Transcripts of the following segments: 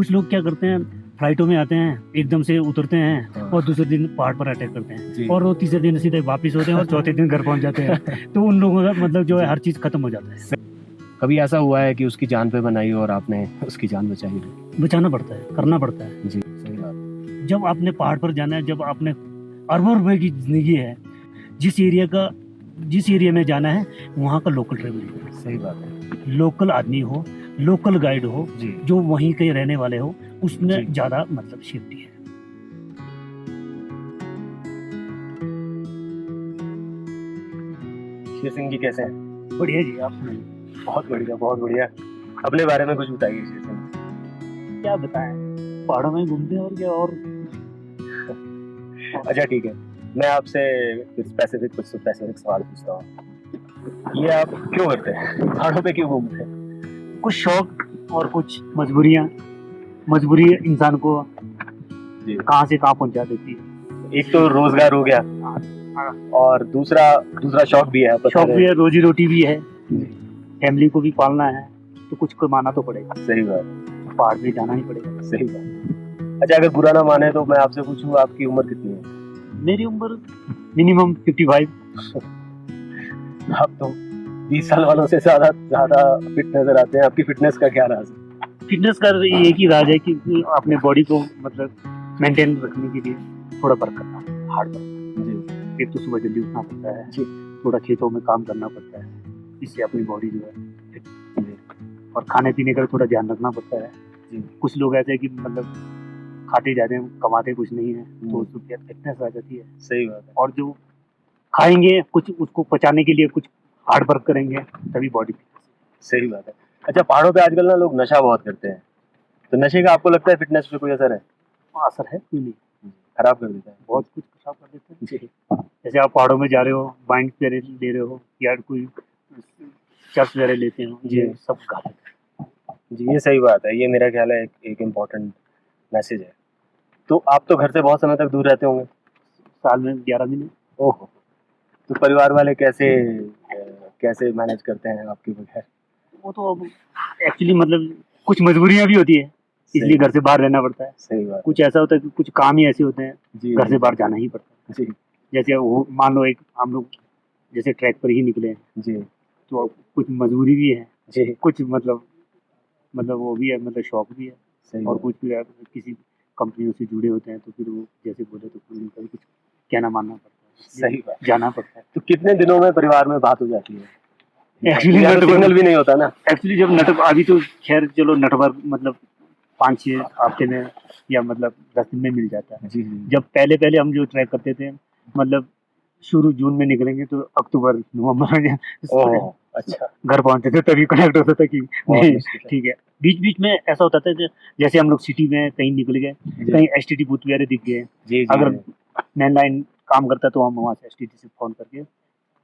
कुछ लोग क्या करते हैं, फ्लाइटों में आते हैं, एकदम से उतरते हैं हाँ। और दूसरे दिन पहाड़ पर अटैक करते जी। हैं और वो तीसरे दिन सीधे वापस होते हैं और चौथे दिन घर पहुंच जाते हैं। तो उन लोगों का मतलब जो है हर चीज़ खत्म हो जाता है। कभी ऐसा हुआ है कि उसकी जान पे बनाई और आपने उसकी जान बचाई हो? बचाना पड़ता है, करना पड़ता है। जी, सही बात। जब आपने पहाड़ पर जाना है, जब आपने अरबों रुपए की जिंदगी है, जिस एरिया में जाना है वहाँ का लोकल ट्रेवल, सही बात है। लोकल आदमी हो, लोकल गाइड हो, जी। जो वहीं के रहने वाले हो, उसमें जी। ज्यादा मतलब सेफ्टी है। शेर सिंह जी कैसे हैं? बढ़िया जी, आप सुनाइए। बहुत बढ़िया, बहुत बढ़िया। अपने बारे में कुछ बताइए शेर सिंह। क्या बताएं, पहाड़ों में घूमते हैं और क्या। और अच्छा ठीक है, मैं आपसे कुछ स्पेसिफिक सवाल पूछता हूँ। ये आप क्यों करते हैं? पहाड़ों पे क्यों घूमते हैं? कुछ शौक और कुछ मजबूरी इंसान को जी। कहाँ से कहाँ पहुंचा देती है। एक तो रोजगार हो गया और दूसरा शौक भी है। शौक भी है, रोजी रोटी भी है, जी। फैमिली को भी पालना है, तो कुछ कमाना तो पड़ेगा। सही बात। पहाड़ पे जाना ही पड़ेगा। सही बात। अच्छा, अगर बुरा ना माने तो मैं आपसे पूछूं, आपकी उम्र कितनी है? मेरी उम्र मिनिमम 55। आप तो 20 साल वालों से ज्यादा फिट नजर आते हैं। आपकी फिटनेस का क्या राज है? फिटनेस का एक ही राज है कि अपने बॉडी को मतलब मेंटेन रखने के लिए थोड़ा वर्क करना, हार्ड वर्क। जी। एक तो सुबह जल्दी उठना पड़ता है जी। थोड़ा खेतों में काम करना पड़ता है, इससे अपनी बॉडी जो है fit रहती जी। है। और खाने पीने का थोड़ा ध्यान रखना पड़ता है। जी। कुछ लोग ऐसे हैं कि मतलब खाते जाते हैं, कमाते कुछ नहीं है, तो उसको फिटनेस आ जाती है। सही बात है। और जो खाएंगे कुछ, उसको पचाने के लिए कुछ हार्ड वर्क करेंगे, तभी बॉडी। सही बात है। अच्छा, पहाड़ों पे आजकल ना लोग नशा बहुत करते हैं, तो नशे का आपको लगता है फिटनेस पे कोई असर है? असर है, क्यों नहीं। खराब कर देता है? बहुत कुछ खराब कर देते हैं। जी। जैसे आप पहाड़ों में जा रहे हो, वाइन वगैरह ले रहे हो या कोई चर्च वगैरह लेते हो, ये जी। सब घातक है। जी, ये सही बात है। ये मेरा ख्याल है एक इम्पोर्टेंट मैसेज है। तो आप तो घर से बहुत समय तक दूर रहते होंगे? साल में 11 महीने। ओहो! तो परिवार वाले कैसे मैनेज करते हैं आपके बगैर? वो तो अब एक्चुअली मतलब कुछ मजबूरियां भी होती है, इसलिए घर से बाहर रहना पड़ता है। सही बात। कुछ ऐसा होता है कि कुछ काम ही ऐसे होते हैं, जी। घर से बाहर जाना ही पड़ता है। जी। जैसे वो मान लो, एक हम लोग जैसे ट्रैक पर ही निकले हैं, जी। तो अब कुछ मजबूरी भी है, जी। कुछ मतलब वो भी है, मतलब शौक भी है। सही और बात। कुछ भी किसी कंपनियों से जुड़े होते हैं, तो फिर वो जैसे बोले तो फिर उनका भी कुछ कहना मानना पड़ता है, इसलिए सही बात। जाना पड़ता है। तो कितने दिनों में परिवार में बात हो जाती है? एक्चुअली या तो सिग्नल भी नहीं होता ना? एक्चुअली जब अभी तो खैर चलो नटवर मतलब 5-6 हफ्ते में या मतलब 10 दिन में मिल जाता है। जी, जी। जब पहले हम जो ट्रैक करते थे, मतलब शुरू जून में निकलेंगे तो अक्टूबर नवंबर में ओह! अच्छा। घर पहुंचते थे, तभी कनेक्ट होता था कि बहुत नहीं मुश्किल है। ठीक है। बीच में ऐसा होता था कि जैसे हम लोग सिटी में कहीं निकल गए, जी। कहीं एसटीडी बूथ वगैरह दिख गए, जी, जी। अगर मेन लाइन काम करता तो हम वहाँ से एसटीडी से फोन करके,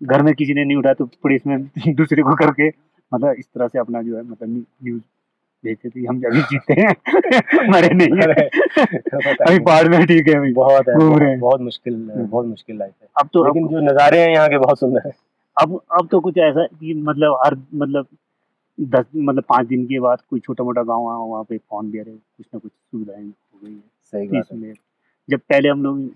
घर में किसी ने नहीं उठाया तो पुलिस में दूसरे को करके, मतलब इस तरह से अपना जो है मतलब न्यूज भेजते थे, हम अभी जीते हैं मरे नहीं है। अभी पहाड़ में ठीक है, अभी बहुत है, घूम रहे हैं। बहुत मुश्किल लाइफ है। अब तो लेकिन जो नज़ारे हैं यहाँ के बहुत सुंदर है। अब तो कुछ ऐसा है कि मतलब हर मतलब 5 दिन के बाद कोई छोटा मोटा गाँव है, वहाँ पे फोन भी आ रहे, कुछ ना कुछ सुविधाएं हो गई है। सही तो बात है। इसलिए जब पहले हम लोग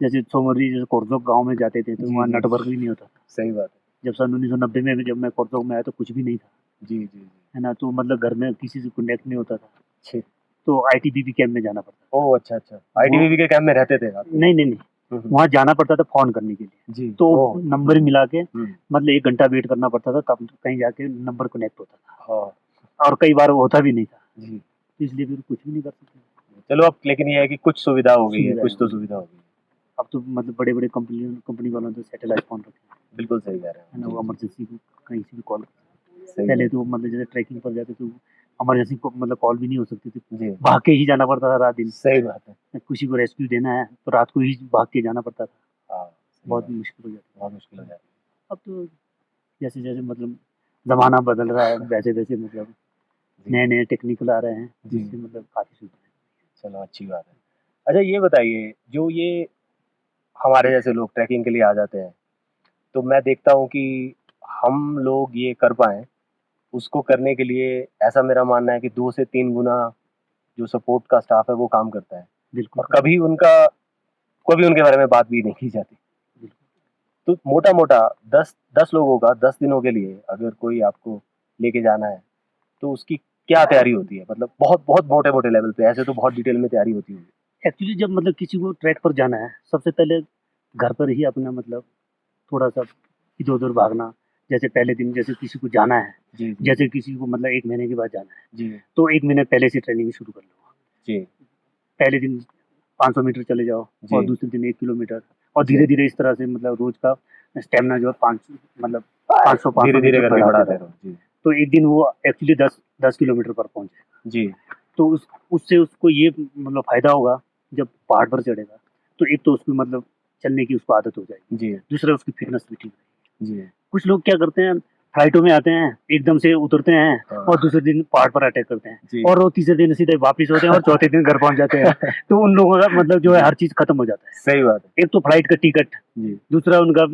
जैसे सोमरी जैसे कोरजोक गाँव में जाते थे, तो जी, वहाँ जी। नेटवर्क भी नहीं होता था। सही बात है। जब सन 1990 में जब मैं कोरजोक में आया तो कुछ भी नहीं था, जी, जी, जी। है ना। तो मतलब घर में किसी से कनेक्ट नहीं होता था, अच्छे। तो आईटीबीपी कैंप में जाना पड़ता था। ओह! अच्छा। आईटीबीपी के कैंप में रहते थे आप? नहीं, वहाँ जाना पड़ता था फ़ोन करने के लिए। जी। तो ओह! नंबर मिला के हुँ। मतलब 1 घंटा वेट करना पड़ता था, तब कहीं जाके नंबर कनेक्ट होता था, हाँ। और कई बार होता भी नहीं था, जी। इसलिए फिर कुछ भी नहीं कर सकते। चलो, अब लेकिन ये है कि कुछ सुविधा हो गई है, सुविधा कुछ तो है। सुविधा हो गई है। अब तो मतलब बड़े-बड़े कंपनी वालों ने तो सैटेलाइट फ़ोन रखे हैं, बिल्कुल सही कह रहे है हैं। ना, जी, वो जी। इमरजेंसी को कहीं से भी कॉल। सही पहले बात। तो मतलब जैसे ट्रैकिंग पर जाते तो इमरजेंसी को मतलब कॉल भी नहीं हो सकती थी, जी। भाग के ही जाना पड़ता था रात दिन। सही बात है। किसी को रेस्क्यू देना है तो रात को ही भाग के जाना पड़ता था, हाँ, सही बहुत बात है। मुश्किल हो जाती बहुत मुश्किल हो जाती है। अब तो जैसे मतलब ज़माना बदल रहा है, वैसे मतलब है। जी। नए-नए टेक्निकल आ रहे हैं, जी। जिससे मतलब काफ़ी सुविधाएँ। चलो, अच्छी बात है। अच्छा, ये बताइए, जो ये हमारे जैसे लोग ट्रैकिंग के लिए आ जाते हैं, तो मैं देखता हूँ कि हम लोग ये कर पाएँ, उसको करने के लिए ऐसा मेरा मानना है कि 2 से 3 गुना जो सपोर्ट का स्टाफ है वो काम करता है, बिल्कुल और कभी उनके बारे में बात भी नहीं की जाती। तो मोटा मोटा 10 लोगों का 10 दिनों के लिए अगर कोई आपको लेके जाना है तो उसकी क्या तैयारी होती है? मतलब बहुत बहुत मोटे मोटे लेवल पे, ऐसे तो बहुत डिटेल में तैयारी होती होगी। एक्चुअली जब मतलब किसी को ट्रैक पर जाना है, सबसे पहले घर पर ही अपना मतलब थोड़ा-सा इधर-उधर भागना, जैसे पहले दिन जैसे किसी को जाना है, जी जी जैसे किसी को मतलब 1 महीने के बाद जाना है, जी तो 1 महीने पहले से ट्रेनिंग शुरू कर लो। जी पहले दिन 500 मीटर चले जाओ जी। और दूसरे दिन 1 किलोमीटर, और जी। धीरे-धीरे इस तरह से मतलब रोज़ का स्टैमिना जो है 5 मतलब 500 धीरे धीरे मीटर करके बढ़ाते बढ़ाते रहो। रहो। जी तो एक दिन वो एक्चुअली 10 किलोमीटर पर पहुँचे। जी तो उससे उसको ये मतलब फ़ायदा होगा, जब पहाड़ पर चढ़ेगा, तो एक तो उसको मतलब चलने की उसको आदत हो जाएगी, जी दूसरा उसकी फ़िटनेस भी ठीक रहेगी। जी। कुछ लोग क्या करते हैं, फ्लाइटों में आते हैं, एकदम से उतरते हैं हाँ। और दूसरे दिन पहाड़ पर अटैक करते जी। हैं, और वो तीसरे दिन सीधे वापस होते हैं और चौथे दिन घर पहुँच जाते हैं। तो उन लोगों का मतलब जो है हर चीज़ खत्म हो जाता है। सही बात है। एक तो फ्लाइट का टिकट, जी दूसरा उनका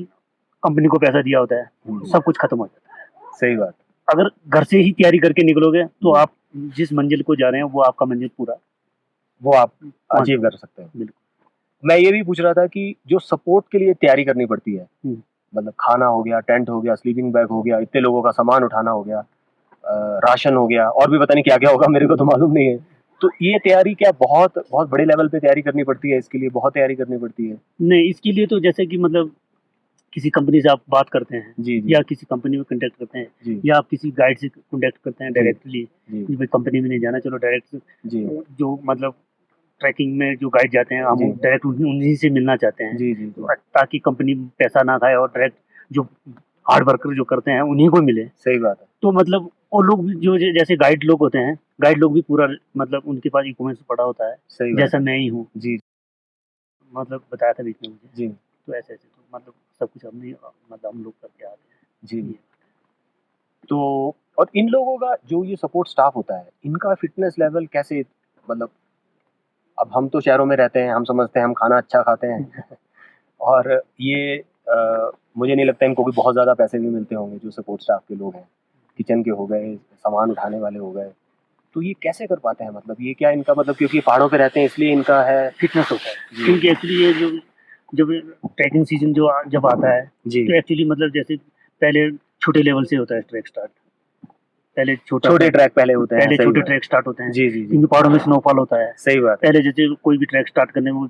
कंपनी को पैसा दिया होता है, हम्म, सब कुछ खत्म हो जाता है। सही बात। अगर घर से ही तैयारी करके निकलोगे, तो जी। आप जिस मंजिल को जा रहे हैं, वो आपका मंजिल पूरा वो आप पहुँच अचीव कर सकते हैं। बिल्कुल। मैं ये भी पूछ रहा था कि जो सपोर्ट के लिए तैयारी करनी पड़ती है, हुँ। मतलब खाना हो गया, टेंट हो गया, स्लीपिंग बैग हो गया, इतने लोगों का सामान उठाना हो गया, राशन हो गया, और भी पता नहीं क्या-क्या होगा, मेरे को तो मालूम नहीं है। तो ये तैयारी क्या बहुत बहुत बड़े लेवल पे तैयारी करनी पड़ती है, इसके लिए बहुत तैयारी करनी पड़ती है? नहीं, इसके लिए तो जैसे कि मतलब किसी कंपनी से आप बात करते हैं, जी, जी। या किसी कंपनी में कॉन्टैक्ट करते हैं, जी, या आप किसी गाइड से कॉन्टैक्ट करते हैं जी, डायरेक्टली, जी, कि भाई कंपनी में नहीं जाना, चलो डायरेक्ट जी, जो मतलब ट्रैकिंग में जो गाइड जाते हैं, हम जी। डायरेक्ट उन्हीं से मिलना चाहते हैं, जी, जी, जी। ताकि कंपनी पैसा ना खाए और डायरेक्ट जो हार्ड वर्कर जो करते हैं, उन्हीं को मिले। सही बात है। तो मतलब वो लोग भी जो जैसे गाइड लोग होते हैं, गाइड लोग भी पूरा मतलब उनके पास इक्विपमेंट्स पड़ा होता है, सही बात जैसा है। मैं ही हूँ, जी, मतलब बताया था बीच में मुझे। जी, तो ऐसे-ऐसे तो मतलब सब कुछ हमने मतलब हम लोग करके आते जी। हैं। ये तो और इन लोगों का जो ये सपोर्ट स्टाफ होता है, इनका फिटनेस लेवल कैसे, मतलब अब हम तो शहरों में रहते हैं, हम समझते हैं हम खाना अच्छा खाते हैं और ये मुझे नहीं लगता इनको भी बहुत ज़्यादा पैसे भी मिलते होंगे, जो सपोर्ट स्टाफ के लोग हैं, किचन के हो गए, सामान उठाने वाले हो गए, तो ये कैसे कर पाते हैं? मतलब ये क्या इनका मतलब, क्योंकि पहाड़ों पे रहते हैं इसलिए इनका है? फिटनेस होता है, जी। क्योंकि एक्चुअली ये जो जब ट्रैकिंग सीज़न जब आता है, जी। तो एक्चुअली मतलब जैसे पहले छोटे लेवल से होता है ट्रैक स्टार्ट। पहले छोटे ट्रैक पहले होते हैं, पहले सही छोटे बात। ट्रैक स्टार्ट होते हैं, जी, जी, जी। क्योंकि पहाड़ों में स्नोफॉल होता है। सही बात है। पहले जैसे कोई भी ट्रैक स्टार्ट करने में वो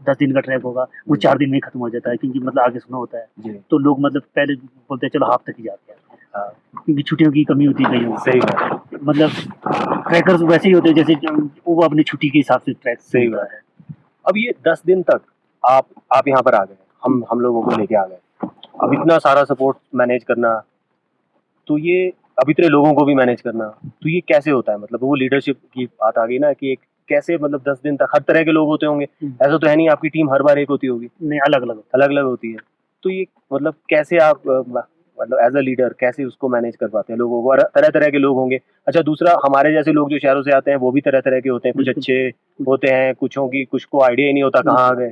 10 दिन का ट्रैक होगा, वो जी। 4 दिन में ही खत्म हो जाता है, क्योंकि मतलब आगे स्नो होता है। जी। तो लोग मतलब पहले बोलते हैं चलो हाफ तक ही जाते हैं, हाँ, क्योंकि छुट्टियों की कमी होती है कईयों को। सही बात है। मतलब ट्रैकर्स वैसे ही होते हैं जैसे वो अपनी छुट्टी के हिसाब से ट्रैक सही होता बात है। है। अब ये 10 दिन तक आप यहाँ पर आ गए, हम लोगों को लेके आ गए। अब इतना सारा सपोर्ट मैनेज करना, तो ये अब इतने लोगों को भी मैनेज करना, तो ये कैसे होता है? मतलब वो लीडरशिप की बात आ गई ना, कि एक कैसे, मतलब 10 दिन तक हर तरह के लोग होते होंगे। ऐसा तो है नहीं आपकी टीम हर बार एक होती होगी, नहीं, अलग-अलग होता अलग-अलग होती है। तो ये मतलब कैसे आप मतलब एज़ अ लीडर कैसे उसको मैनेज कर पाते हैं लोगों को? और तरह-तरह के लोग होंगे। अच्छा, दूसरा हमारे जैसे लोग जो शहरों से आते हैं वो भी तरह-तरह के होते हैं, कुछ बिल्कुल। अच्छे होते हैं, कुछ को आइडिया ही नहीं होता कहाँ आ गए।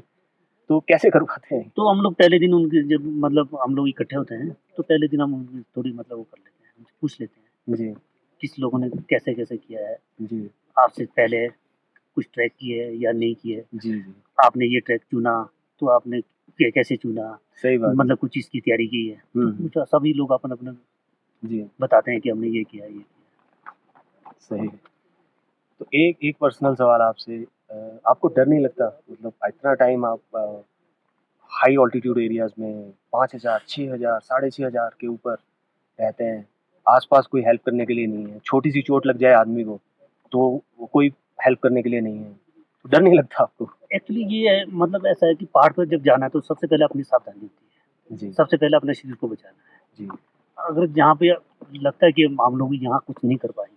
तो कैसे कर पाते हैं? तो हम लोग पहले दिन उनके जब मतलब हम लोग इकट्ठे होते हैं, तो पहले दिन हम उनकी थोड़ी मतलब वो कर लेते हैं, उनसे पूछ लेते हैं, जी, किस लोगों ने कैसे-कैसे किया है, जी, आपसे पहले कुछ ट्रैक किए है या नहीं किए, जी, जी। आपने ये ट्रैक चुना, तो आपने कैसे चुना, सही बात है। मतलब कुछ चीज़ की तैयारी की है। तो हुँ, हुँ। पूछा, सभी लोग अपन-अपना जी, बताते हैं कि हमने ये किया, ये किया। सही। तो एक एक पर्सनल सवाल आपसे, आपको डर नहीं लगता? मतलब इतना टाइम आप हाई ऑल्टीट्यूड एरियाज़ में 5000, 6000, 6500 के ऊपर रहते हैं, आस-पास कोई हेल्प करने के लिए नहीं है, छोटी-सी चोट लग जाए आदमी को, तो वो कोई हेल्प करने के लिए नहीं है, तो डर नहीं लगता आपको? एक्चुअली ये है मतलब ऐसा है कि पहाड़ पर जब जाना है, तो सबसे पहले अपनी सावधानी होती है। जी, सबसे पहले अपने शरीर को बचाना है। जी, अगर जहाँ पे लगता है कि हम लोग यहाँ कुछ नहीं कर पाएँगे,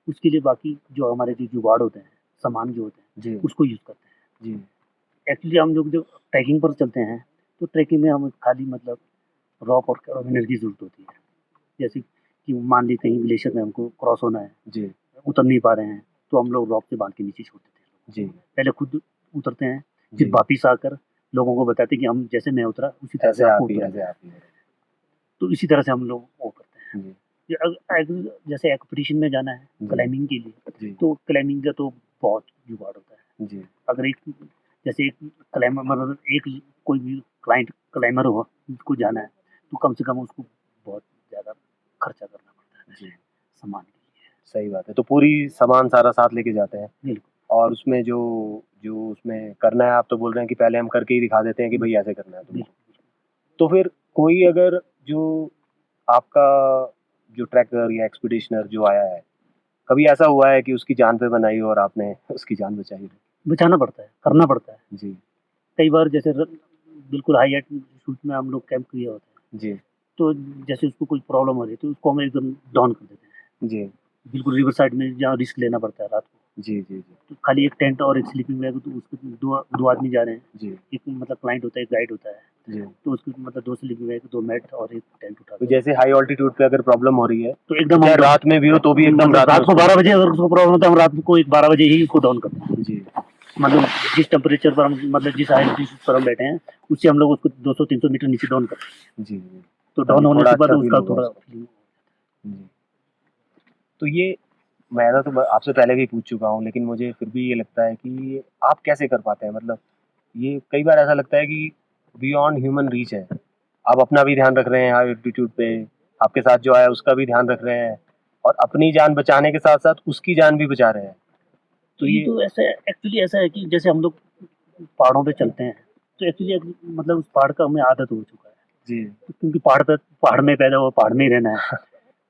उसके लिए बाकी जो हमारे जो जुगाड़ होते हैं, सामान जो होते हैं, जी, उसको यूज़ करते हैं। जी, एक्चुअली हम लोग जो ट्रैकिंग पर चलते हैं, तो ट्रैकिंग में हम खाली मतलब रॉक और कैराबिनर की ज़रूरत होती है। जैसे कि मान लीजिए कहीं ग्लेशियर में हमको क्रॉस होना है, जी, उतर नहीं पा रहे हैं, तो हम लोग रॉक से बाँध के नीचे छोड़ देते हैं। जी, पहले खुद उतरते हैं, फिर जी, वापिस आकर लोगों को बताते हैं कि हम जैसे मैं उतरा, उसी तरह से ऐसे आपको आप ही उतरना ऐसे है। आप ही। तो इसी तरह से हम लोग वो करते हैं। जी, ये जैसे एक्सपीडिशन में जाना है जी, क्लाइंबिंग के लिए, जी, तो क्लाइंबिंग का तो बहुत जुगाड़ होता है। जी, अगर एक जैसे एक क्लाइमर मतलब एक कोई भी क्लाइंट क्लाइमर हो उसको जाना है तो कम से कम उसको बहुत ज़्यादा खर्चा करना पड़ता है जी, सामान के लिए। सही बात है। तो पूरी सामान सारा साथ लेके जाते हैं बिल्कुल, और उसमें जो जो उसमें करना है, आप तो बोल रहे हैं कि पहले हम करके ही दिखा देते हैं कि भई ऐसे करना है तुमको। बिल्कुल। तो फिर कोई अगर जो आपका जो ट्रैकर या एक्सपीडिशनर जो आया है, कभी ऐसा हुआ है कि उसकी जान पे बनाई हो और आपने उसकी जान बचाई हो? बचाना पड़ता है, करना पड़ता है। जी, कई बार जैसे बिल्कुल हाई एल्टीट्यूड में हम लोग कैंप किए होते हैं, जी, तो जैसे उसको कोई प्रॉब्लम हो रही है तो उसको हम एकदम डाउन कर देते हैं। जी, बिल्कुल रिवर साइड में जहाँ रिस्क लेना पड़ता है रात को। जी, जी, जी, तो खाली एक टेंट और एक स्लीपिंग बैग तो उसके 2 आदमी जा रहे हैं। जी, एक मतलब क्लाइंट होता है, एक गाइड होता है। जी। तो उसके मतलब 2 स्लीपिंग बैग, 2 मैट और एक टेंट उठा तो के जैसे हाई ऑल्टीट्यूड पे अगर प्रॉब्लम हो रही है, तो तो एकदम चाहे हम लोग रात में भी हो तो भी एकदम मतलब रात में रात को उसको 12 बजे अगर उसको प्रॉब्लम होता है हम रात को 12 बजे ही उसको डाउन करते हैं। जी, मतलब जिस टेम्परेचर पर हम मतलब जिस हाई एल्टीट्यूड पर हम बैठे हैं उससे हम लोग उसको 200-300 मीटर नीचे डाउन करते हैं। जी, जी। तो तभी डाउन होने थोड़ा के बाद अच्छा फ़ील उसका होगा थोड़ा उसको। जी। तो ये मैं तो आपसे पहले भी पूछ चुका हूँ, लेकिन मुझे फिर भी ये लगता है कि आप कैसे कर पाते हैं? मतलब ये कई बार ऐसा लगता है कि बियॉन्ड ह्यूमन रीच है। आप अपना भी ध्यान रख रहे हैं हाई एल्टीट्यूड पे, आपके साथ जो आया उसका भी ध्यान रख रहे हैं और अपनी जान बचाने के साथ-साथ उसकी जान भी बचा रहे हैं। तो तो ये ये तो ऐसा एक्चुअली ऐसा है कि जैसे हम लोग पहाड़ों पे चलते हैं तो एक्चुअली मतलब उस पहाड़ का हमें आदत हो चुका है। जी, क्योंकि पहाड़ में पैदा हुआ पहाड़ में ही रहना है।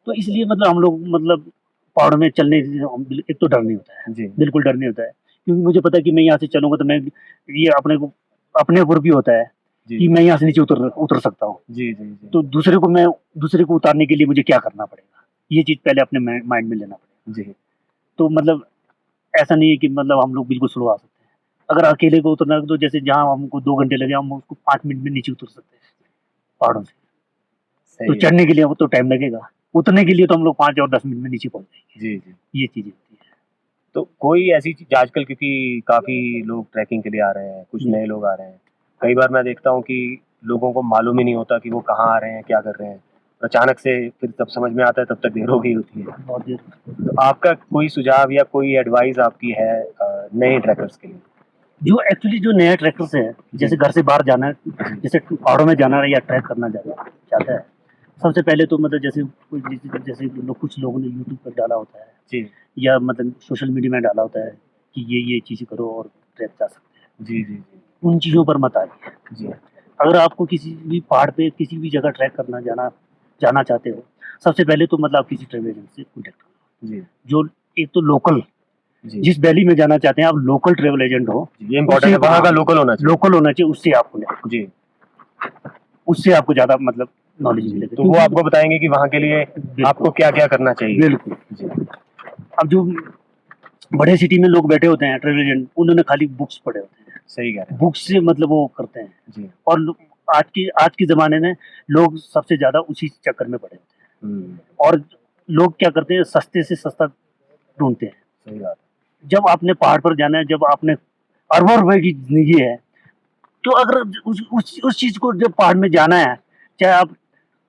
तो इसलिए मतलब हम लोग मतलब पहाड़ों में चलने से एक तो डर नहीं होता है, जी, बिल्कुल डर नहीं होता है। क्योंकि मुझे पता है कि मैं यहाँ से चलूँगा तो मैं ये अपने ऊपर भी होता है जी, कि मैं यहाँ से नीचे उतर उतर सकता हूँ। जी, जी, जी, तो दूसरे को उतारने के लिए मुझे क्या करना पड़ेगा? ये चीज़ पहले अपने माइंड में लेना पड़ेगा। जी, तो मतलब ऐसा नहीं है कि मतलब हम लोग बिल्कुल स्लो आ सकते हैं। अगर अकेले को उतरना है तो जैसे जहाँ हमको 2 घंटे लगे हम उसको 5 मिनट में नीचे उतर सकते हैं पहाड़ों से। तो सही है। चढ़ने के लिए तो टाइम लगेगा। उतरने के लिए तो हम लोग 5 और 10 मिनट में नीचे पहुँच जाएँगे। जी, जी। ये चीज़ें होती है। तो कोई ऐसी चीज़ आजकल क्योंकि काफ़ी लोग ट्रैकिंग के लिए आ रहे हैं, कुछ जी। नए लोग आ रहे हैं। कई बार मैं देखता हूँ कि लोगों को मालूम ही नहीं होता कि वो कहाँ आ रहे हैं, क्या कर रहे हैं। अचानक से फिर जब समझ में आता है तब तक देर हो गई होती है। बहुत देर तो आपका कोई सुझाव या कोई एडवाइस आपकी है नए ट्रैकर्स के लिए? जो एक्चुअली जो नया ट्रैकर्स है, जी, जैसे घर से बाहर जाना है, जी, जैसे पहाड़ों में जाना है या ट्रैक करना चाहता है, सबसे पहले तो मतलब जैसे कुछ लोगों ने यूट्यूब पर डाला होता है जी, या मतलब सोशल मीडिया में डाला होता है कि ये चीज़ें करो और ट्रैक जा सकते हैं। जी, जी, जी, उन चीज़ों पर मत आइए। जी, अगर आपको किसी भी पहाड़ पे किसी भी जगह ट्रैक करना जाना चाहते हो, सबसे पहले तो मतलब आप किसी ट्रैवल एजेंट से कॉन्टैक्ट करो। जी, जो एक तो लोकल जी, जिस वैली में जाना चाहते हैं आप लोकल ट्रैवल एजेंट हो, ये इम्पोर्टेंट है, वहाँ का लोकल होना चाहिए। लोकल होना चाहिए उससे आप कनेक्ट करो। जी, उससे आपको ज़्यादा मतलब नॉलेज जी, मिलेगा तो वो आपको बताएँगे कि वहाँ के लिए आपको क्या-क्या करना चाहिए। बिल्कुल। जी, अब जो बड़े सिटी में लोग बैठे होते हैं ट्रैवल एजेंट उन्होंने खाली बुक्स पढ़े होते हैं। सही कह रहे हैं। बुक्स से मतलब वो करते हैं जी, और आज के ज़माने में लोग सबसे ज़्यादा उसी चक्कर में पड़े होते हैं हुँ, और लोग क्या करते हैं सस्ते से सस्ता ढूँढते हैं। सही बात जब आपने पहाड़ पर जाना है, जब आपने अरबों रुपए की ज़िंदगी है, तो अगर उस चीज़ को जब पहाड़ में जाना है, चाहे आप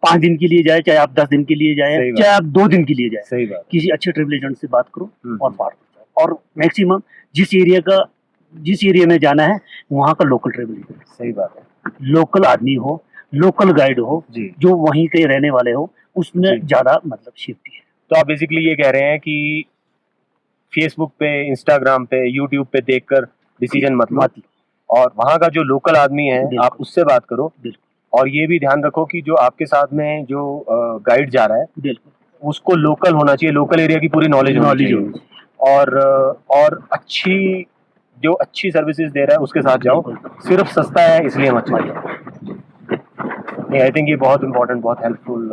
5 दिन के लिए जाएँ, चाहे आप 10 दिन के लिए जाएँ, सही बात चाहे आप 2 दिन के लिए जाएँ, सही बात। किसी अच्छे ट्रैवल एजेंट से बात करो हुँ, और हुँ, पहाड़ पर जाओ और मैक्सिमम जिस एरिया में जाना है, वहाँ का लोकल ट्रैवल एजेंट, सही बात है। लोकल आदमी हो, लोकल गाइड हो, जी, जो वहीं के रहने वाले हो, उसमें जी। ज़्यादा मतलब सेफ्टी है। तो आप बेसिकली ये कह रहे हैं कि फेसबुक पे, इंस्टाग्राम पे, यूट्यूब पे देखकर डिसीजन मत लो मत और वहाँ का जो लोकल आदमी है, बिल्कुल, आप उससे बात करो बिल्कुल, और ये भी ध्यान रखो कि जो आपके साथ में जो गाइड जा रहा है, बिल्कुल, उसको लोकल होना चाहिए, लोकल एरिया की पूरी नॉलेज होनी नॉलेज चाहिए होनी चाहिए। और अच्छी सर्विसेज़ दे रहा है, उसके साथ जाओ। बिल्कुल, सिर्फ सस्ता है इसलिए मत मत जाओ। जाओ। नहीं, आई थिंक ये बहुत इम्पोर्टेंट, बहुत हेल्पफुल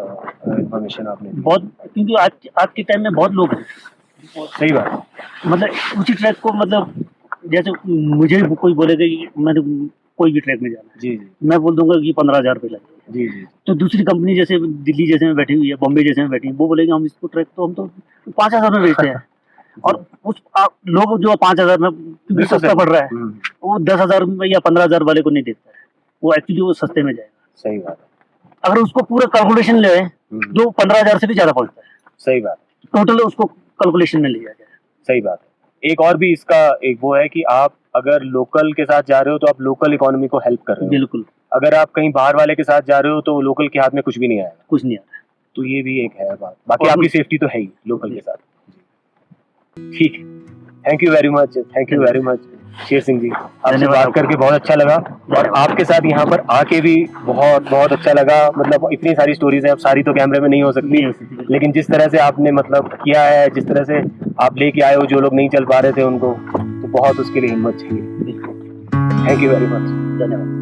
इन्फॉर्मेशन आपने दी। बहुत क्योंकि आज के टाइम में बहुत लोग हैं, सही बात है। मतलब उसी ट्रैक को मतलब जैसे मुझे कोई बोलेगा कि मैंने कोई भी ट्रैक में जाना है, जी, जी। मैं बोल दूँगा कि 15,000 रुपए लगेंगे। जी, जी। तो दूसरी कंपनी जैसे दिल्ली जैसे में बैठी हुई है, बॉम्बे जैसे में बैठी है, वो बोलेंगे हम इसको ट्रैक तो हम तो 5,000 में बेचते हैं और लोग जो 5,000 में क्योंकि बिल्कुल सस्ता सही। पड़ रहा है, हुँ, वो 10,000 में या 15,000 वाले को नहीं देखता है। वो एक्चुअली वो सस्ते में जाएगा। सही बात है। अगर उसको पूरा कैलकुलेशन ले हुँ, तो 15,000 से भी ज़्यादा पड़ता है। सही बात है, टोटल उसको कैलकुलेशन में लिया जाए। सही बात है। एक और भी इसका एक वो है कि आप अगर लोकल के साथ जा रहे हो तो आप लोकल इकोनॉमी को हेल्प कर रहे हो। बिल्कुल, अगर आप कहीं बाहर वाले के साथ जा रहे हो तो लोकल के हाथ में कुछ भी नहीं आएगा। कुछ नहीं आता। तो ये भी एक है बात। बाकी और आपकी सेफ्टी तो है ही लोकल के साथ। ठीक है, thank you very much Sher Singh ji, आपसे धन्यवाद बात आपको। करके बहुत अच्छा लगा और आपके साथ यहाँ पर आके भी बहुत बहुत अच्छा लगा। मतलब इतनी सारी स्टोरीज हैं, अब सारी तो कैमरे में नहीं हो सकती, नहीं हो सकती, बिल्कुल। लेकिन जिस तरह से आपने मतलब किया है, जिस तरह से आप लेके आए हो जो लोग नहीं चल पा रहे थे उनको, तो बहुत उसके लिए हिम्मत चाहिए। बिल्कुल, थैंक यू वेरी मच। धन्यवाद।